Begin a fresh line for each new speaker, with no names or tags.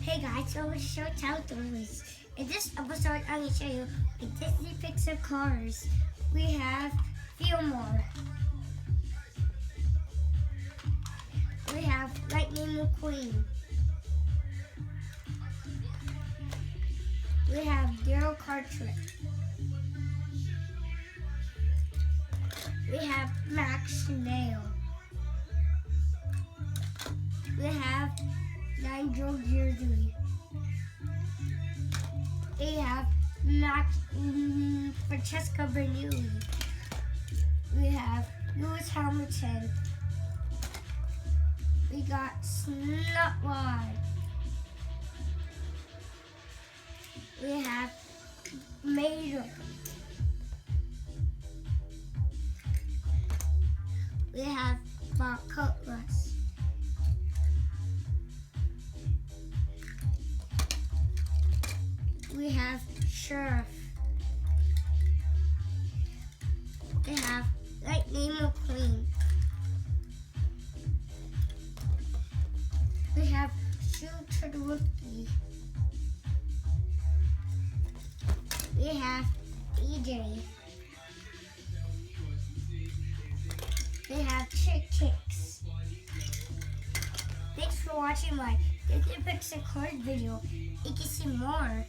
Hey guys, so we're show Toys. In this episode, I'm going to show you the Disney Pixar cars. We have few more. We have Lightning McQueen. We have Daryl Cartwright. We have Max Snail. We have Nigel Beardsley. We have Francesca Bernoulli. We have Lewis Hamilton. We got Snotwide. We have Mater. We have Bob Cutlass. We have Sheriff. We have Lightning McQueen. We have Shooter the Rookie. We have EJ. We have Chicks. Thanks for watching my Disney Pixar card video. You can see more